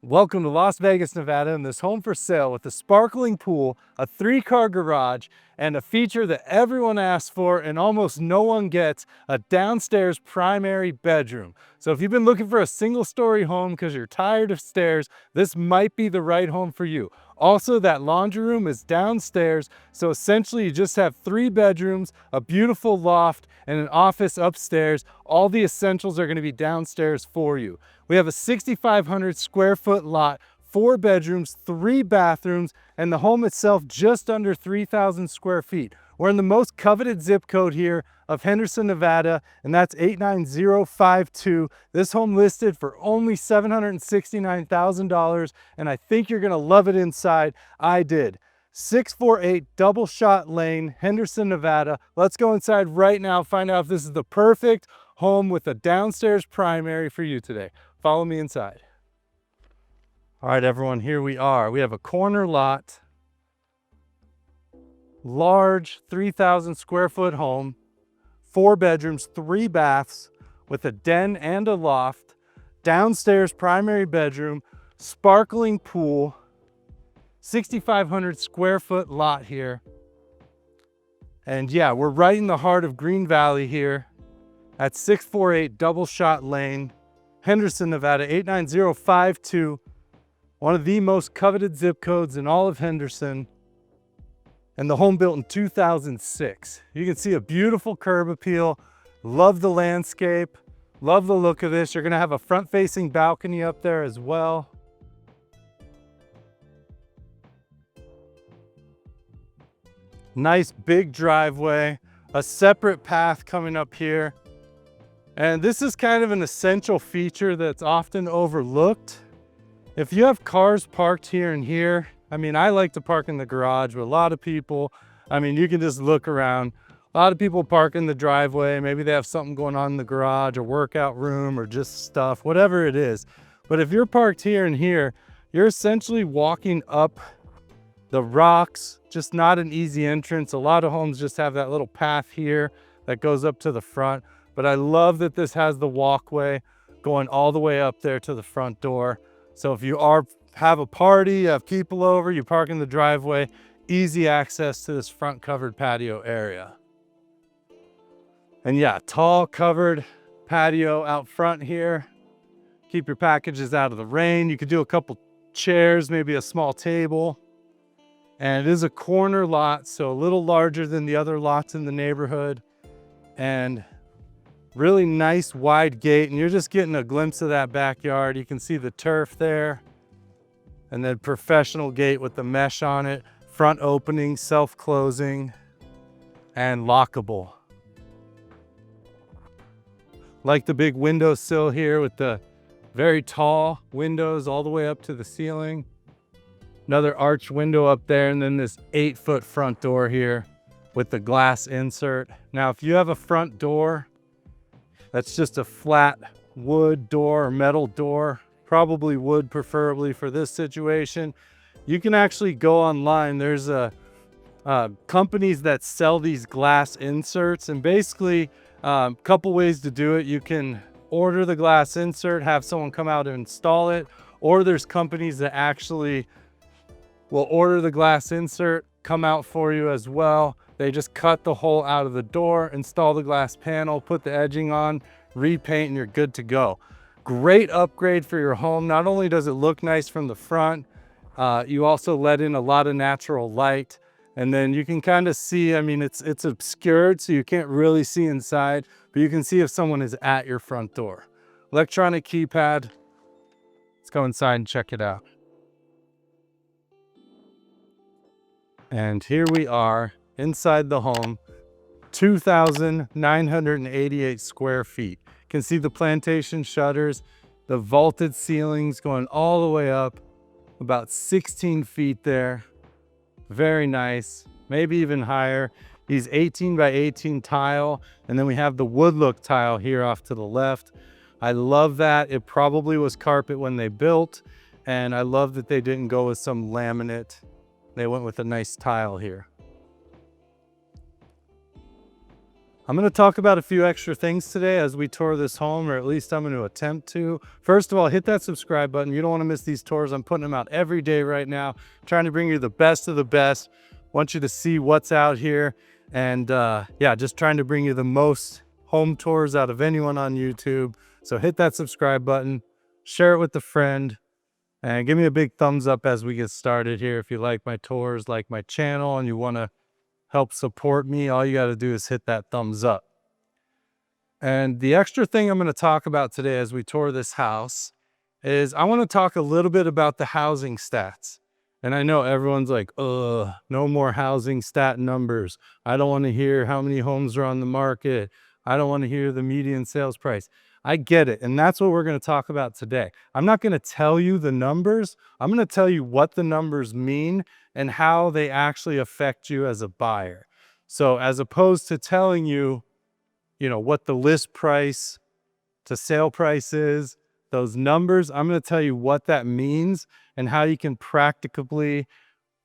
Welcome to Las Vegas, Nevada, and this home for sale with a sparkling pool, a 3-car garage, and a feature that everyone asks for and almost no one gets, a downstairs primary bedroom. So if you've been looking for a single-story home because you're tired of stairs, this might be the right home for you. Also, that laundry room is downstairs, so essentially you just have 3 bedrooms, a beautiful loft, and an office upstairs. All the essentials are going to be downstairs for you. We have a 6,500 square foot lot, 4 bedrooms, 3 bathrooms, and the home itself just under 3,000 square feet. We're in the most coveted zip code here of Henderson, Nevada, and that's 89052. This home listed for only $769,000, and I think you're gonna love it inside. I did. 648 Doubleshot Lane, Henderson, Nevada. Let's go inside right now, find out if this is the perfect home with a downstairs primary for you today. Follow me inside. All right, everyone, here we are. We have a corner lot, large 3,000 square foot home, 4 bedrooms, 3 baths with a den and a loft, downstairs primary bedroom, sparkling pool, 6,500 square foot lot here. And yeah, we're right in the heart of Green Valley here at 648 Doubleshot Lane, Henderson, Nevada, 89052. One of the most coveted zip codes in all of Henderson. And the home built in 2006. You can see a beautiful curb appeal. Love the landscape. Love the look of this. You're gonna have a front-facing balcony up there as well. Nice big driveway, a separate path coming up here. And this is kind of an essential feature that's often overlooked. If you have cars parked here and here, I mean, I like to park in the garage, but a lot of people, I mean, you can just look around. A lot of people park in the driveway. Maybe they have something going on in the garage, a workout room, or just stuff, whatever it is. But if you're parked here and here, you're essentially walking up the rocks, just not an easy entrance. A lot of homes just have that little path here that goes up to the front. But I love that this has the walkway going all the way up there to the front door. So if you have a party, you have people over, you park in the driveway, easy access to this front covered patio area. And yeah, tall covered patio out front here. Keep your packages out of the rain. You could do a couple chairs, maybe a small table. And it is a corner lot, so a little larger than the other lots in the neighborhood. And really nice wide gate, and you're just getting a glimpse of that backyard. You can see the turf there. And then professional gate with the mesh on it, front opening, self-closing, and lockable. Like the big windowsill here with the very tall windows all the way up to the ceiling. Another arch window up there, and then this 8-foot front door here with the glass insert. Now, if you have a front door that's just a flat wood door or metal door, probably wood preferably for this situation, you can actually go online. There's companies that sell these glass inserts, and basically a couple ways to do it. You can order the glass insert, have someone come out and install it, or there's companies that actually will order the glass insert, come out for you as well. They just cut the hole out of the door, install the glass panel, put the edging on, repaint, and you're good to go. Great upgrade for your home. Not only does it look nice from the front, you also let in a lot of natural light. And then you can kind of see, I mean, it's obscured, so you can't really see inside, but you can see if someone is at your front door. Electronic keypad. Let's go inside and check it out. And here we are inside the home, 2,988 square feet. You can see the plantation shutters, the vaulted ceilings going all the way up, about 16 feet there. Very nice, maybe even higher. These 18 by 18 tile, and then we have the wood look tile here off to the left. I love that. It probably was carpet when they built, and I love that they didn't go with some laminate. They went with a nice tile here. I'm going to talk about a few extra things today as we tour this home, or at least I'm going to attempt to. First of all, hit that subscribe button. You don't want to miss these tours. I'm putting them out every day right now, trying to bring you the best of the best. Want you to see what's out here. And yeah, just trying to bring you the most home tours out of anyone on YouTube. So hit that subscribe button, share it with a friend, and give me a big thumbs up as we get started here. If you like my tours, like my channel, and you want to help support me, all you got to do is hit that thumbs up. And the extra thing I'm going to talk about today as we tour this house is I want to talk a little bit about the housing stats. And I know everyone's like, no more housing stat numbers. I don't want to hear how many homes are on the market. I don't want to hear the median sales price. I get it. And that's what we're going to talk about today. I'm not going to tell you the numbers. I'm going to tell you what the numbers mean and how they actually affect you as a buyer. So as opposed to telling you, what the list price to sale price is, those numbers, I'm going to tell you what that means and how you can practically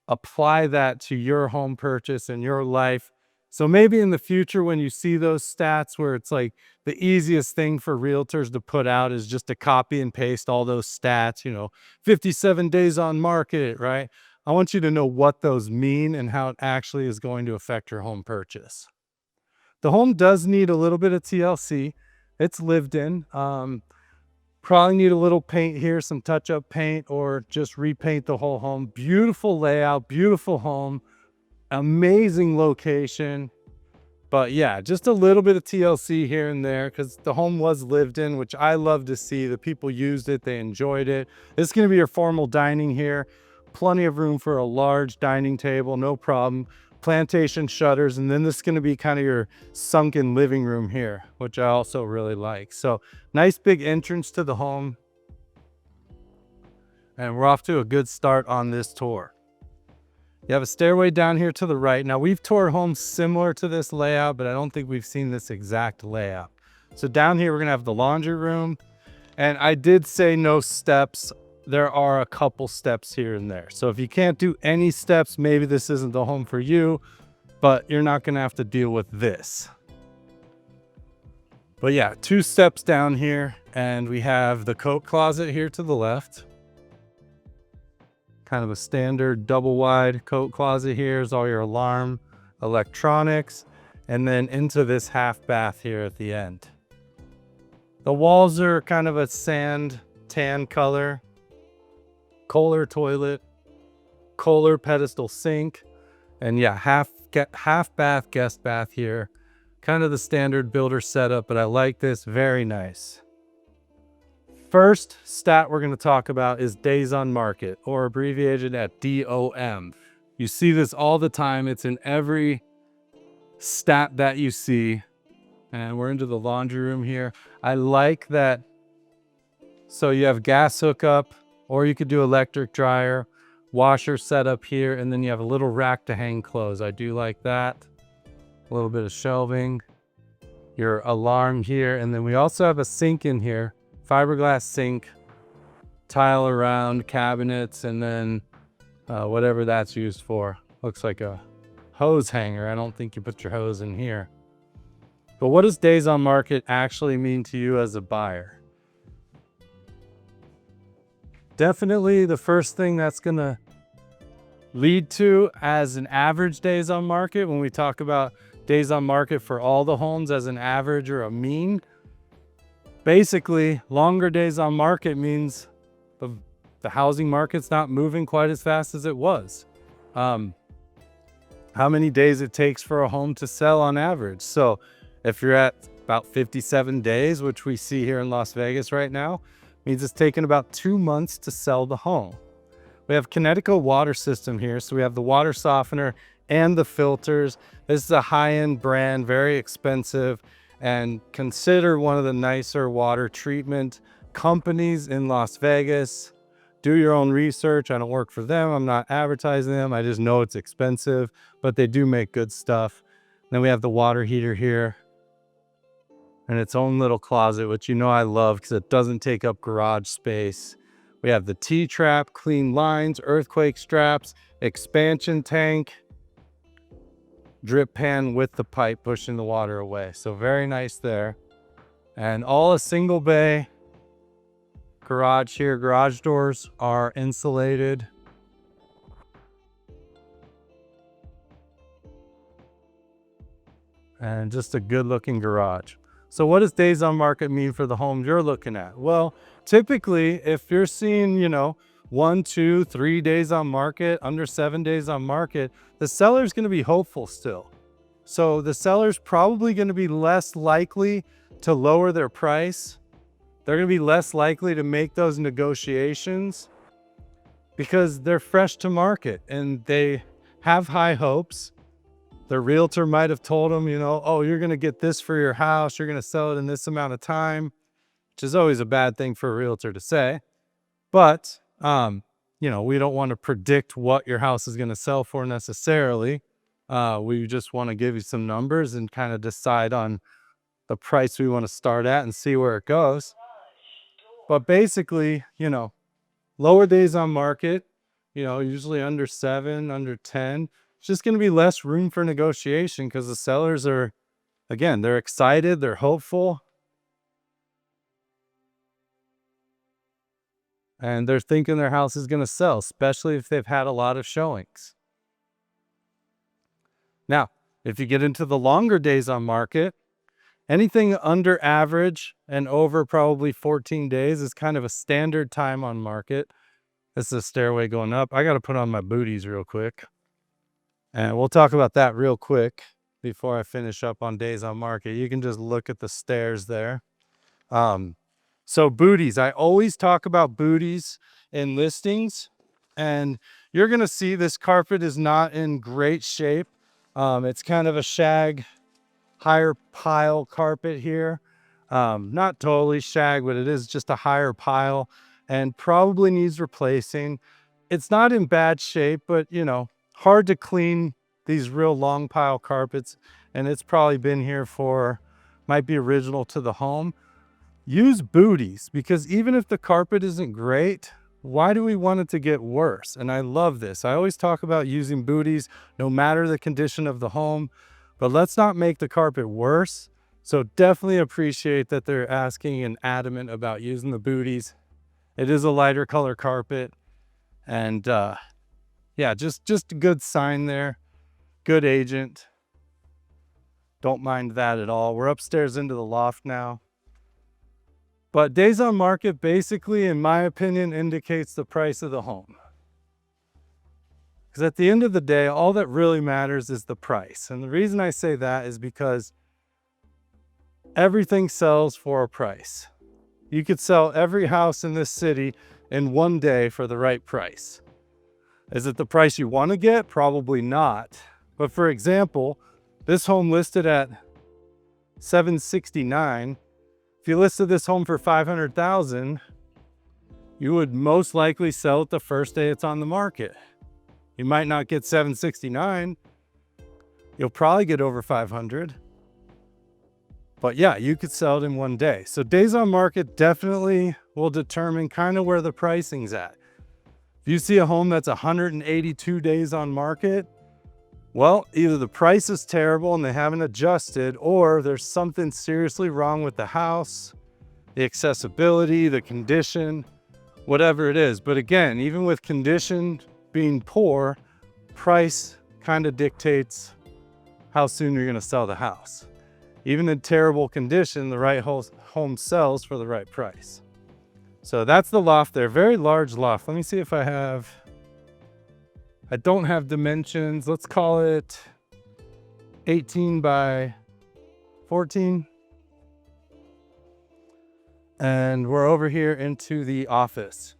apply that to your home purchase and your life. So maybe in the future, when you see those stats where it's like the easiest thing for realtors to put out is just to copy and paste all those stats, 57 days on market, right? I want you to know what those mean and how it actually is going to affect your home purchase. The home does need a little bit of TLC. It's lived in. Probably need a little paint here, some touch-up paint, or just repaint the whole home. Beautiful layout, beautiful home, amazing location. But yeah, just a little bit of TLC here and there because the home was lived in, which I love to see. The people used it, they enjoyed it. This is going to be your formal dining here. Plenty of room for a large dining table, no problem. Plantation shutters, and then this is going to be kind of your sunken living room here, which I also really like. So nice big entrance to the home, and we're off to a good start on this tour. You have a stairway down here to the right. Now we've toured homes similar to this layout, but I don't think we've seen this exact layout. So down here we're going to have the laundry room, and I did say no steps. There are a couple steps here and there. So if you can't do any steps, maybe this isn't the home for you, but you're not going to have to deal with this. But yeah, 2 steps down here, and we have the coat closet here to the left. Kind of a standard double wide coat closet here is all your alarm, electronics, and then into this half bath here at the end. The walls are kind of a sand tan color. Kohler toilet, Kohler pedestal sink, and yeah, half bath, guest bath here. Kind of the standard builder setup, but I like this, very nice. First stat we're going to talk about is days on market, or abbreviated at DOM. You see this all the time. It's in every stat that you see. And we're into the laundry room here. I like that. So you have gas hookup, or you could do electric dryer, washer set up here, and then you have a little rack to hang clothes. I do like that. A little bit of shelving, your alarm here, and then we also have a sink in here, fiberglass sink, tile around, cabinets, and then whatever that's used for. Looks like a hose hanger. I don't think you put your hose in here. But what does days on market actually mean to you as a buyer? Definitely the first thing that's going to lead to as an average days on market, when we talk about days on market for all the homes as an average or a mean, basically longer days on market means the housing market's not moving quite as fast as it was. How many days it takes for a home to sell on average. So if you're at about 57 days, which we see here in Las Vegas right now, means it's taken about 2 months to sell the home. We have Connecticut water system here. So we have the water softener and the filters. This is a high-end brand, very expensive, and considered one of the nicer water treatment companies in Las Vegas. Do your own research. I don't work for them. I'm not advertising them. I just know it's expensive, but they do make good stuff. Then we have the water heater here, and its own little closet, which I love because it doesn't take up garage space. We have the T-trap, clean lines, earthquake straps, expansion tank. drip pan with the pipe pushing the water away. So very nice there. And all a single bay garage here. Garage doors are insulated. And just a good looking garage. So what does days on market mean for the home you're looking at? Well, typically if you're seeing, 1, 2, 3 days on market, under 7 days on market, the seller's going to be hopeful still. So the seller's probably going to be less likely to lower their price. They're going to be less likely to make those negotiations because they're fresh to market and they have high hopes. Their realtor might have told them, oh, you're going to get this for your house. You're going to sell it in this amount of time, which is always a bad thing for a realtor to say. But, we don't want to predict what your house is going to sell for necessarily. We just want to give you some numbers and kind of decide on the price we want to start at and see where it goes. But basically, lower days on market, usually under 7, under 10. It's just going to be less room for negotiation because the sellers are, again, they're excited, they're hopeful, and they're thinking their house is going to sell, especially if they've had a lot of showings. Now, if you get into the longer days on market, anything under average and over probably 14 days is kind of a standard time on market. This is a stairway going up. I got to put on my booties real quick. And we'll talk about that real quick before I finish up on days on market. You can just look at the stairs there. So booties, I always talk about booties in listings, and you're going to see this carpet is not in great shape. It's kind of a shag, higher pile carpet here. Not totally shag, but it is just a higher pile and probably needs replacing. It's not in bad shape, but hard to clean these real long pile carpets, and it's probably been here might be original to the home. Use booties, because even if the carpet isn't great, why do we want it to get worse? And I love this. I always talk about using booties no matter the condition of the home, but let's not make the carpet worse. So definitely appreciate that they're asking and adamant about using the booties. It is a lighter color carpet, and yeah, just a good sign there. Good agent. Don't mind that at all. We're upstairs into the loft now. But days on market basically, in my opinion, indicates the price of the home. Because at the end of the day, all that really matters is the price. And the reason I say that is because everything sells for a price. You could sell every house in this city in one day for the right price. Is it the price you want to get? Probably not. But for example, this home listed at $769,000. If you listed this home for $500,000, you would most likely sell it the first day it's on the market. You might not get $769,000. You'll probably get over $500,000. But yeah, you could sell it in one day. So days on market definitely will determine kind of where the pricing's at. If you see a home that's 182 days on market, well, either the price is terrible and they haven't adjusted, or there's something seriously wrong with the house, the accessibility, the condition, whatever it is. But again, even with condition being poor, price kind of dictates how soon you're going to sell the house. Even in terrible condition, the right home sells for the right price. So that's the loft there. Very large loft. Let me see if I don't have dimensions. Let's call it 18 by 14. And we're over here into the office.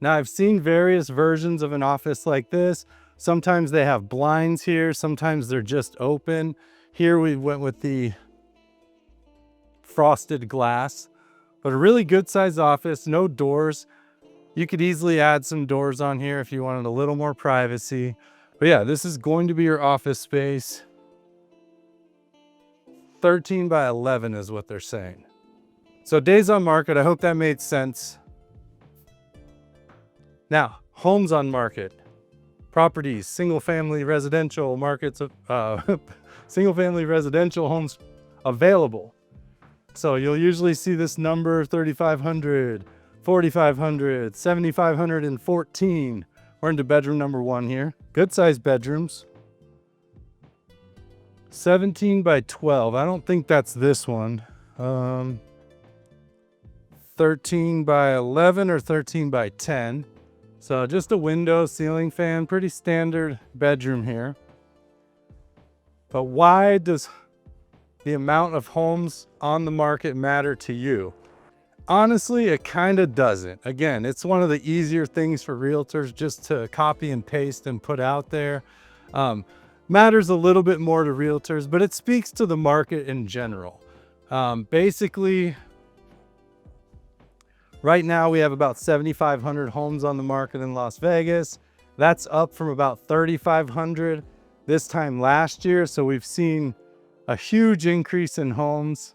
Now I've seen various versions of an office like this. Sometimes they have blinds here. Sometimes they're just open. Here we went with the frosted glass, but a really good sized office, no doors. You could easily add some doors on here if you wanted a little more privacy. But yeah, this is going to be your office space. 13 by 11 is what they're saying. So days on market, I hope that made sense. Now, homes on market. properties, single-family residential markets, single-family residential homes available. So you'll usually see this number 3,500, 4,500, 7,514. We're into bedroom number 1 here. Good sized bedrooms. 17 by 12. I don't think that's this one. 13 by 11 or 13 by 10. So just a window, ceiling fan, pretty standard bedroom here. But why does the amount of homes on the market matter to you? Honestly, it kind of doesn't. Again, it's one of the easier things for realtors just to copy and paste and put out there. Matters a little bit more to realtors, but it speaks to the market in general. Basically, right now we have about 7,500 homes on the market in Las Vegas. That's up from about 3,500 this time last year. So we've seen a huge increase in homes.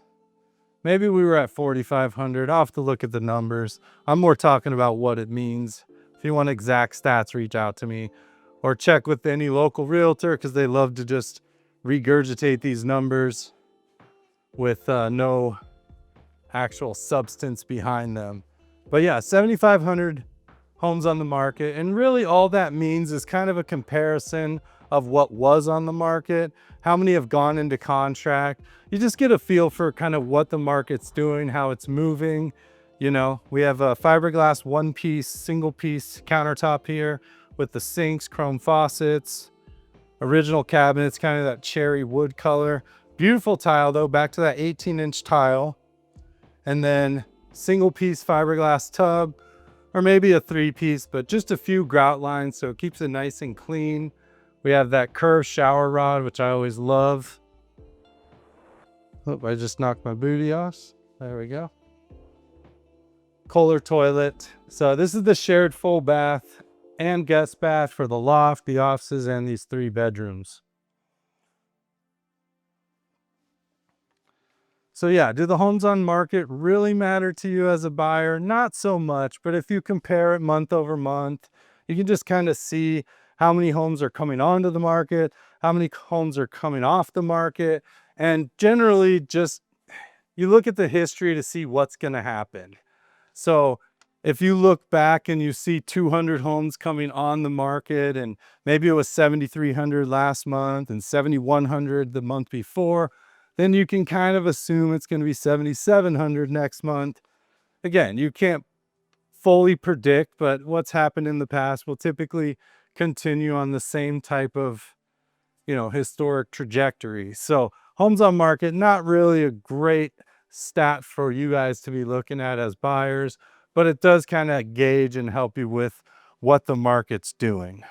Maybe we were at 4,500. I'll have to look at the numbers. I'm more talking about what it means. If you want exact stats, reach out to me or check with any local realtor, because they love to just regurgitate these numbers with no actual substance behind them. But yeah, 7,500 homes on the market. And really all that means is kind of a comparison of what was on the market, how many have gone into contract. You just get a feel for kind of what the market's doing, how it's moving. You know, we have a fiberglass one-piece, single-piece countertop here with the sinks, chrome faucets, original cabinets, kind of that cherry wood color. Beautiful tile though, back to that 18-inch tile. And then single-piece fiberglass tub, or maybe a 3-piece, but just a few grout lines, so it keeps it nice and clean. We have that curved shower rod, which I always love. Oh, I just knocked my booty off. There we go. Kohler toilet. So this is the shared full bath and guest bath for the loft, the offices, and these 3 bedrooms. So yeah, do the homes on market really matter to you as a buyer? Not so much, but if you compare it month over month, you can just kind of see how many homes are coming onto the market, how many homes are coming off the market, and generally just you look at the history to see what's going to happen. So if you look back and you see 200 homes coming on the market, and maybe it was 7,300 last month and 7,100 the month before, then you can kind of assume it's going to be 7,700 next month. Again, you can't fully predict, but what's happened in the past will typically continue on the same type of, historic trajectory. So homes on market, not really a great stat for you guys to be looking at as buyers, but it does kind of gauge and help you with what the market's doing.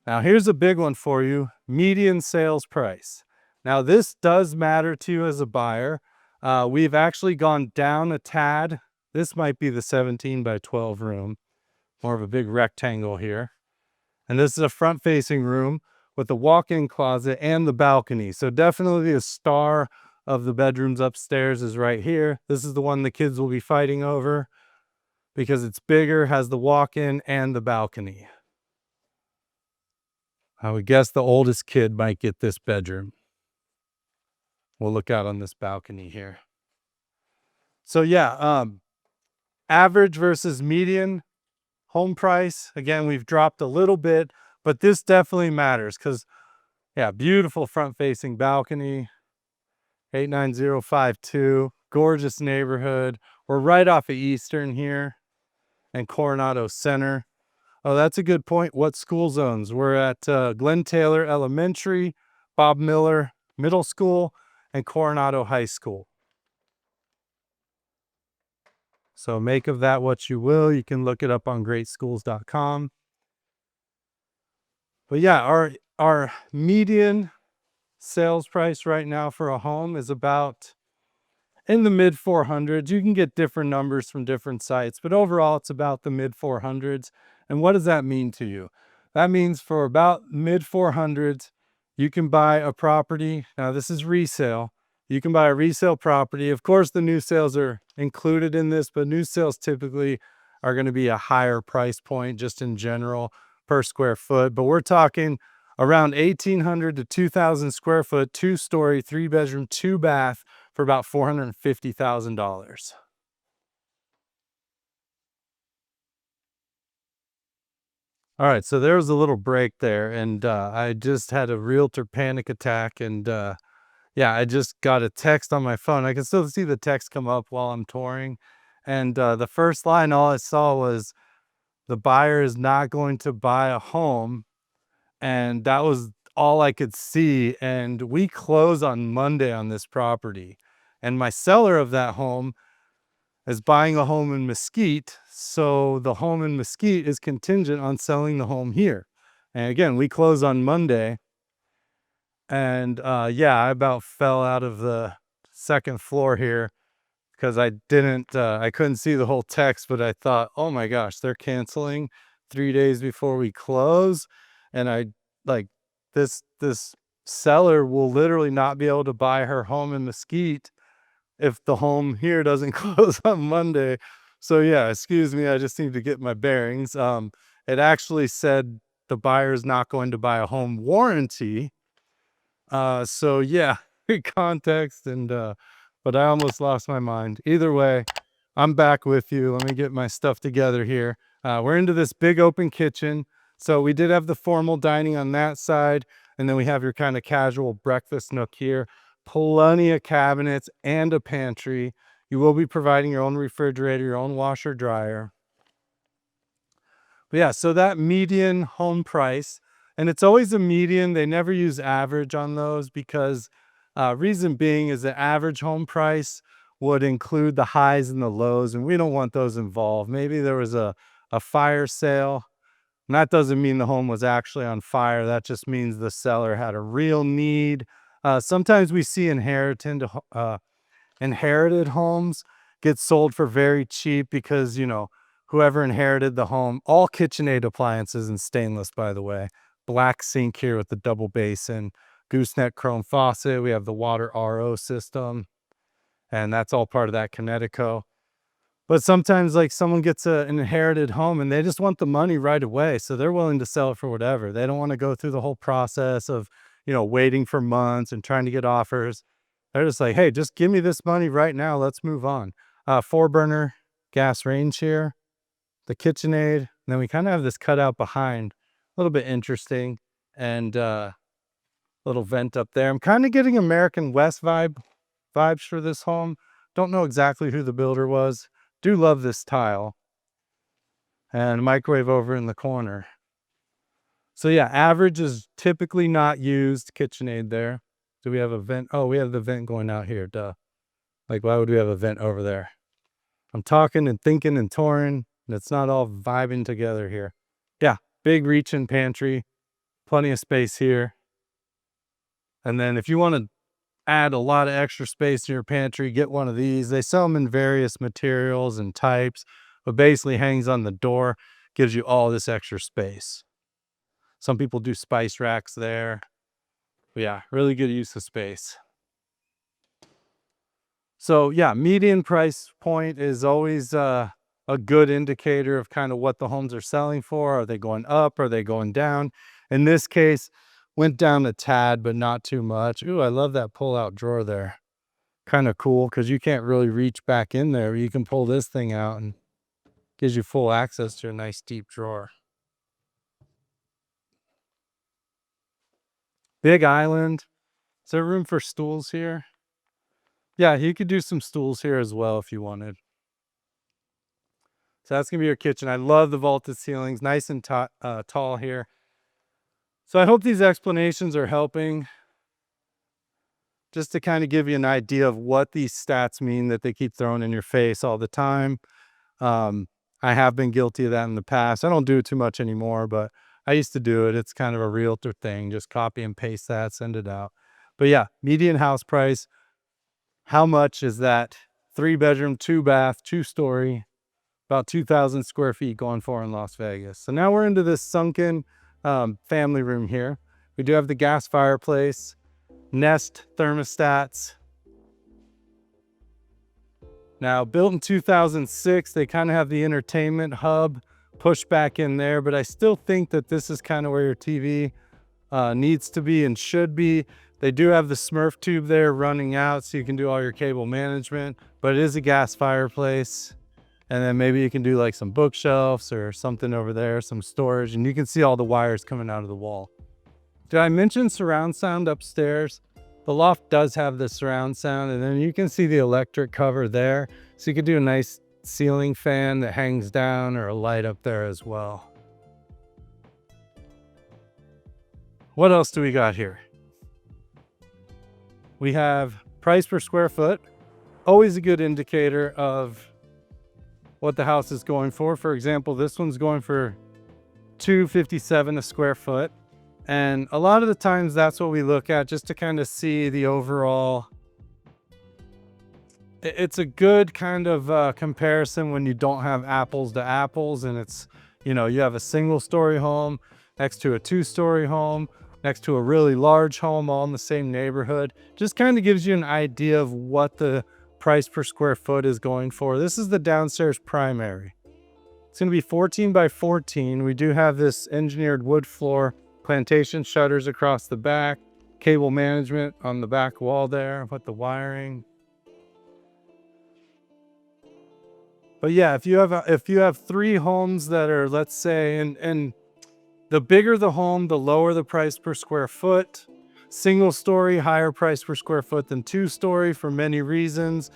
Now here's a big one for you, median sales price. Now this does matter to you as a buyer. We've actually gone down a tad. This might be the 17 by 12 room, more of a big rectangle here. And this is a front facing room with the walk-in closet and the balcony. So definitely a star of the bedrooms upstairs is right here. This is the one the kids will be fighting over because it's bigger, has the walk-in and the balcony. I would guess the oldest kid might get this bedroom. We'll look out on this balcony here. So yeah, average versus median home price. Again, we've dropped a little bit, but this definitely matters because, yeah, beautiful front-facing balcony, 89052, gorgeous neighborhood. We're right off of Eastern here and Coronado Center. Oh, that's a good point. What school zones? We're at Glenn Taylor Elementary, Bob Miller Middle School, and Coronado High School. So make of that what you will. You can look it up on greatschools.com. But yeah, our median sales price right now for a home is about in the mid 400s. You can get different numbers from different sites, but overall it's about the mid 400s. And what does that mean to you? That means for about mid 400s, you can buy a property. Now this is resale. You can buy a resale property. Of course, the new sales are included in this, but new sales typically are going to be a higher price point just in general. per square foot, but we're talking around 1,800 to 2,000 square foot, 2-story, 3-bedroom, 2-bath for about $450,000. All right, so there was a little break there, and I just had a realtor panic attack, and yeah, I just got a text on my phone. I can still see the text come up while I'm touring, and the first line, all I saw was, "The buyer is not going to buy a home," and that was all I could see. And we close on Monday on this property, and my seller of that home is buying a home in Mesquite, so the home in Mesquite is contingent on selling the home here. And again, we close on Monday, and yeah, I about fell out of the second floor here because I couldn't see the whole text, but I thought, oh my gosh, they're canceling 3 days before we close. And I like this seller will literally not be able to buy her home in Mesquite if the home here doesn't close on Monday. So yeah, excuse me, I just need to get my bearings. It actually said the buyer is not going to buy a home warranty. So yeah, context, and but I almost lost my mind. Either way, I'm back with you. Let me get my stuff together here. We're into this big open kitchen. So we did have the formal dining on that side, and then we have your kind of casual breakfast nook here. Plenty of cabinets and a pantry. You will be providing your own refrigerator, your own washer dryer. But yeah, so that median home price, and it's always a median. They never use average on those because reason being is the average home price would include the highs and the lows, and we don't want those involved. Maybe there was a fire sale, and that doesn't mean the home was actually on fire. That just means the seller had a real need. Sometimes we see inherited homes get sold for very cheap because, whoever inherited the home, all KitchenAid appliances in stainless, by the way, black sink here with the double basin, gooseneck chrome faucet. We have the water RO system, and that's all part of that Connecticut. But sometimes like someone gets an inherited home and they just want the money right away. So they're willing to sell it for whatever. They don't want to go through the whole process of, waiting for months and trying to get offers. They're just like, hey, just give me this money right now. Let's move on. 4-burner gas range here, the KitchenAid. And then we kind of have this cutout behind, a little bit interesting, and little vent up there. I'm kind of getting American West vibes for this home. Don't know exactly who the builder was. Do love this tile, and microwave over in the corner. So yeah, average is typically not used. KitchenAid there. Do we have a vent? Oh, we have the vent going out here. Duh. Like, why would we have a vent over there? I'm talking and thinking and touring, and it's not all vibing together here. Yeah, big reach-in pantry, plenty of space here. And then if you want to add a lot of extra space in your pantry, get one of these. They sell them in various materials and types, but basically hangs on the door, gives you all this extra space. Some people do spice racks there. But yeah, really good use of space. So yeah, median price point is always a good indicator of kind of what the homes are selling for. Are they going up? Are they going down? In this case, went down a tad, but not too much. Ooh, I love that pull-out drawer there. Kind of cool because you can't really reach back in there. You can pull this thing out and gives you full access to a nice deep drawer. Big island. Is there room for stools here? Yeah, you could do some stools here as well if you wanted. So that's gonna be your kitchen. I love the vaulted ceilings, nice and tall here. So I hope these explanations are helping, just to kind of give you an idea of what these stats mean that they keep throwing in your face all the time. I have been guilty of that in the past. I don't do it too much anymore, but I used to do it. It's kind of a realtor thing. Just copy and paste that, send it out. But yeah, median house price. How much is that 3-bedroom, 2-bath, 2-story, about 2,000 square feet going for in Las Vegas? So now we're into this sunken family room here. We do have the gas fireplace, Nest thermostats. Now, built in 2006, they kind of have the entertainment hub push back in there, but I still think that this is kind of where your TV needs to be and should be. They do have the Smurf tube there running out so you can do all your cable management, but it is a gas fireplace. And then maybe you can do like some bookshelves or something over there, some storage, and you can see all the wires coming out of the wall. Did I mention surround sound upstairs? The loft does have the surround sound, and then you can see the electric cover there. So you could do a nice ceiling fan that hangs down or a light up there as well. What else do we got here? We have price per square foot. Always a good indicator of what the house is going for. For example, this one's going for $257 a square foot. And a lot of the times that's what we look at just to kind of see the overall. It's a good kind of comparison when you don't have apples to apples and it's, you know, you have a single story home next to a 2-story home, next to a really large home, all in the same neighborhood. Just kind of gives you an idea of what the price per square foot is going for. This is the downstairs primary. It's going to be 14 by 14. We do have this engineered wood floor, plantation shutters across the back, cable management on the back wall there with the wiring. But yeah, if you have 3 homes that are, let's say, and the bigger the home, the lower the price per square foot. Single story, higher price per square foot than 2-story for many reasons.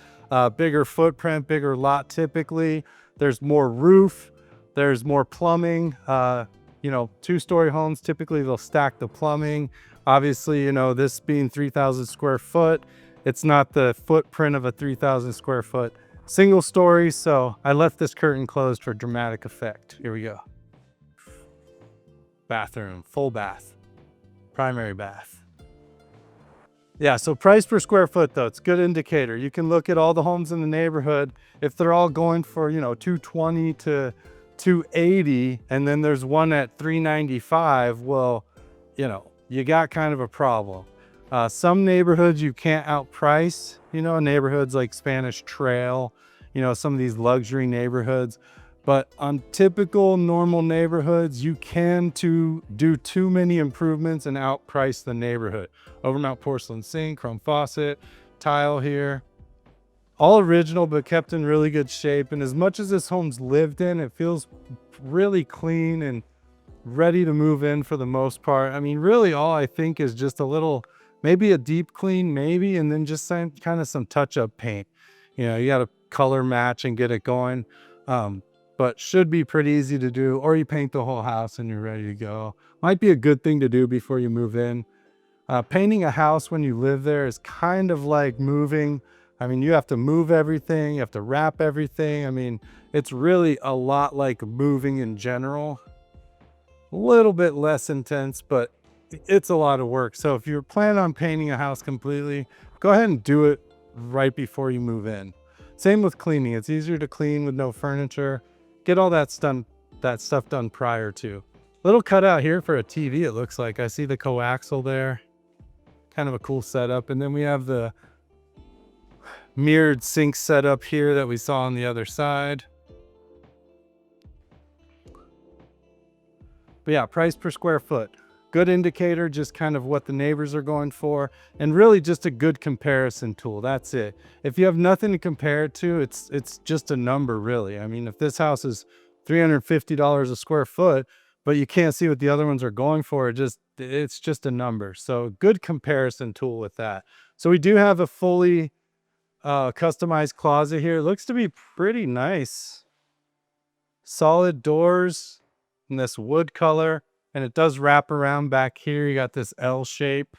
Bigger footprint, bigger lot typically. There's more roof, there's more plumbing. You know, 2-story homes, typically they'll stack the plumbing. Obviously, you know, this being 3,000 square foot, it's not the footprint of a 3,000 square foot single story. So I left this curtain closed for dramatic effect. Here we go. Bathroom, full bath, primary bath. Yeah, so price per square foot though, it's a good indicator. You can look at all the homes in the neighborhood. If they're all going for, you know, 220 to 280, and then there's one at 395, well, you know, you got kind of a problem. Some neighborhoods you can't outprice, you know, neighborhoods like Spanish Trail, you know, some of these luxury neighborhoods. But on typical normal neighborhoods, you can do too many improvements and outprice the neighborhood. Overmount porcelain sink, chrome faucet, tile here. All original, but kept in really good shape. And as much as this home's lived in, it feels really clean and ready to move in for the most part. I mean, really all I think is just a little, maybe a deep clean, maybe, and then just some kind of some touch-up paint. You know, you got to color match and get it going. But should be pretty easy to do, or you paint the whole house and you're ready to go. Might be a good thing to do before you move in. Painting a house when you live there is kind of like moving. I mean, you have to move everything, you have to wrap everything. I mean, it's really a lot like moving in general. A little bit less intense, but it's a lot of work. So if you're planning on painting a house completely, go ahead and do it right before you move in. Same with cleaning. It's easier to clean with no furniture. Get all that stuff done prior to. Little cutout here for a TV, it looks like. I see the coaxial there. Kind of a cool setup. And then we have the mirrored sink setup here that we saw on the other side. But yeah, price per square foot. Good indicator, just kind of what the neighbors are going for, and really just a good comparison tool. That's it. If you have nothing to compare it to, it's just a number, really. I mean, if this house is $350 a square foot, but you can't see what the other ones are going for, it's just a number. So good comparison tool with that. So we do have a fully customized closet here. It looks to be pretty nice. Solid doors in this wood color. And it does wrap around back here. You got this L shape.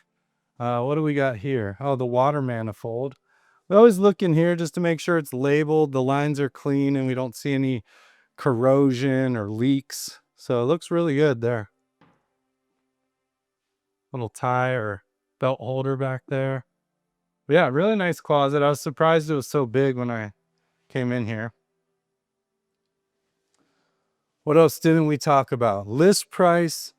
What do we got here? Oh, the water manifold. We always look in here just to make sure it's labeled, the lines are clean, and we don't see any corrosion or leaks. So it looks really good there. Little tie or belt holder back there. But yeah, really nice closet. I was surprised it was so big when I came in here. What else didn't we talk about? List price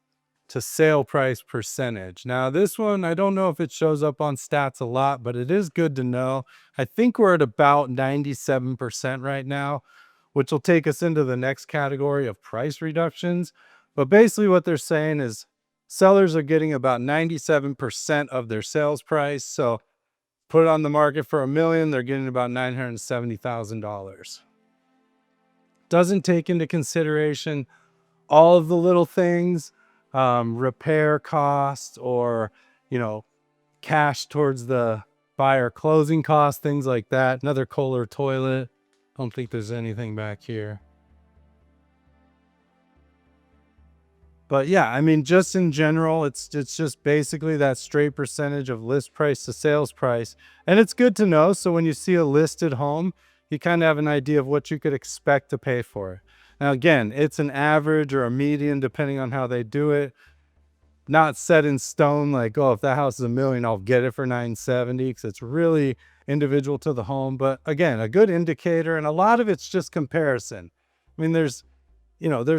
to sale price percentage. Now this one, I don't know if it shows up on stats a lot, but it is good to know. I think we're at about 97% right now. which will take us into the next category of price reductions. But basically what they're saying is sellers are getting about 97% of their sales price. So put it on the market for $1 million, they're getting about $970,000. Doesn't take into consideration all of the little things, repair costs, or, cash towards the buyer closing costs, things like that. Another Kohler toilet. Don't think there's anything back here. But yeah, I mean, just in general, it's just basically that straight percentage of list price to sales price. And it's good to know. So when you see a listed home, you kind of have an idea of what you could expect to pay for it. Now, again, it's an average or a median, depending on how they do it. Not set in stone, like, oh, if that house is $1 million, I'll get it for $970, because it's really individual to the home. But again, a good indicator, and a lot of it's just comparison. I mean, there's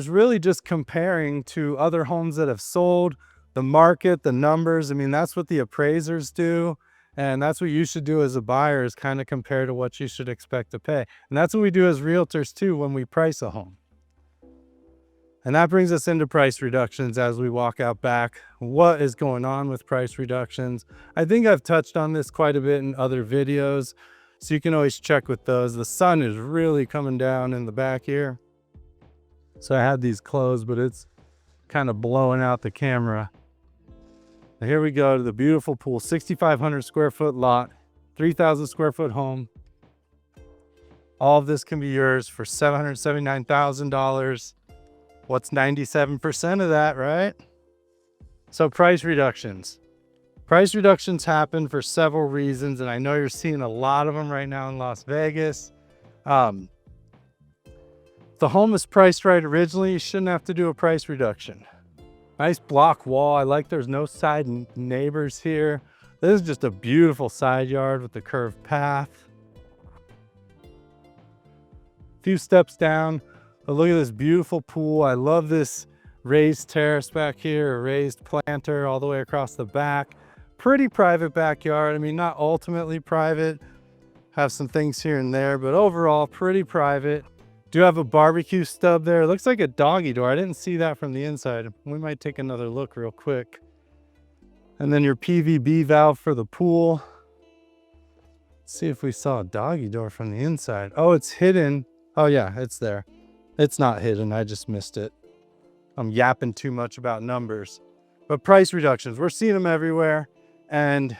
really just comparing to other homes that have sold, the market, the numbers. I mean, that's what the appraisers do. And that's what you should do as a buyer, is kind of compare to what you should expect to pay. And that's what we do as realtors too when we price a home. And that brings us into price reductions as we walk out back. What is going on with price reductions? I think I've touched on this quite a bit in other videos, so you can always check with those. The sun is really coming down in the back here. So I had these closed, but it's kind of blowing out the camera. Now here we go to the beautiful pool, 6,500 square foot lot, 3,000 square foot home. All of this can be yours for $779,000. What's 97% of that, right? So price reductions. Price reductions happen for several reasons, and I know you're seeing a lot of them right now in Las Vegas. The home is priced right originally, you shouldn't have to do a price reduction. Nice block wall. I like there's no side neighbors here. This is just a beautiful side yard with the curved path. A few steps down. But look at this beautiful pool. I love this raised terrace back here, a raised planter all the way across the back. Pretty private backyard. I mean, not ultimately private. Have some things here and there, but overall pretty private. Do have a barbecue stub there. It looks like a doggy door. I didn't see that from the inside. We might take another look real quick. And then your PVB valve for the pool. Let's see if we saw a doggy door from the inside. Oh, it's hidden. Oh yeah, it's there. It's not hidden, I just missed it. I'm yapping too much about numbers. But price reductions, we're seeing them everywhere. And,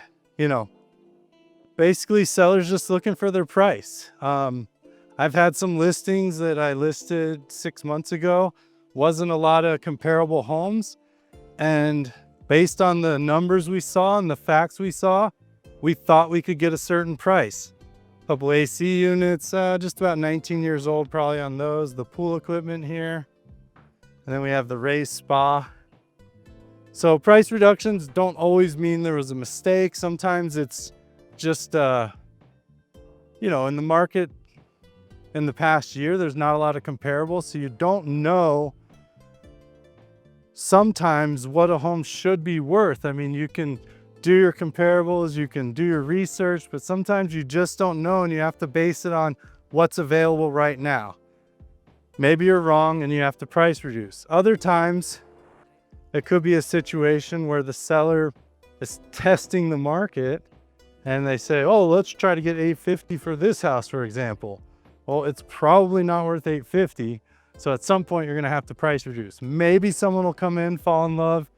basically sellers just looking for their price. I've had some listings that I listed 6 months ago. Wasn't a lot of comparable homes. And based on the numbers we saw and the facts we saw, we thought we could get a certain price. Couple AC units, just about 19 years old probably on those. The pool equipment here. And then we have the raised spa. So price reductions don't always mean there was a mistake. Sometimes it's just, in the market in the past year, there's not a lot of comparables. So you don't know sometimes what a home should be worth. I mean, you can do your comparables, you can do your research, but sometimes you just don't know and you have to base it on what's available right now. Maybe you're wrong and you have to price reduce. Other times, it could be a situation where the seller is testing the market and they say, oh, let's try to get $850 for this house, for example. Well, it's probably not worth $850. So at some point, you're gonna have to price reduce. Maybe someone will come in, fall in love,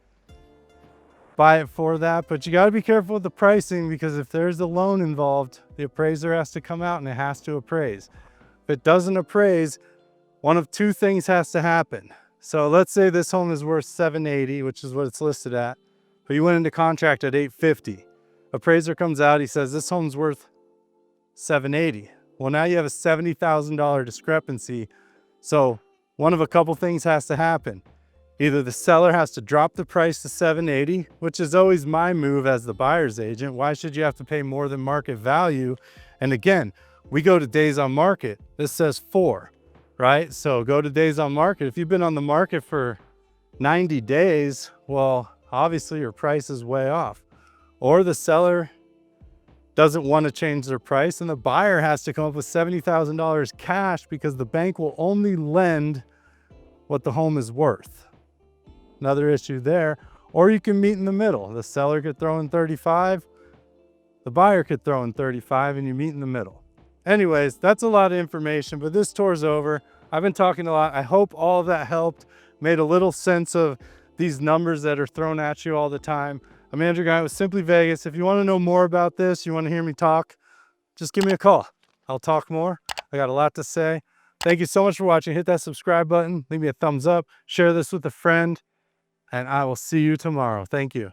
buy it for that, but you got to be careful with the pricing, because if there's a loan involved, the appraiser has to come out and it has to appraise. If it doesn't appraise, one of two things has to happen. So let's say this home is worth $780, which is what it's listed at, but you went into contract at $850. Appraiser comes out, he says this home's worth $780. Well, now you have a $70,000 discrepancy. So one of a couple things has to happen. Either the seller has to drop the price to $780, which is always my move as the buyer's agent. Why should you have to pay more than market value? And again, we go to days on market. This says 4, right? So go to days on market. If you've been on the market for 90 days, well, obviously your price is way off. Or the seller doesn't want to change their price, and the buyer has to come up with $70,000 cash because the bank will only lend what the home is worth. Another issue there. Or you can meet in the middle. The seller could throw in 35, the buyer could throw in 35, and you meet in the middle. Anyways, that's a lot of information, but this tour's over. I've been talking a lot. I hope all of that helped, made a little sense of these numbers that are thrown at you all the time. I'm Andrew Guiant with Simply Vegas. If you want to know more about this, you want to hear me talk, just give me a call. I'll talk more. I got a lot to say. Thank you so much for watching. Hit that subscribe button, leave me a thumbs up, share this with a friend, and I will see you tomorrow. Thank you.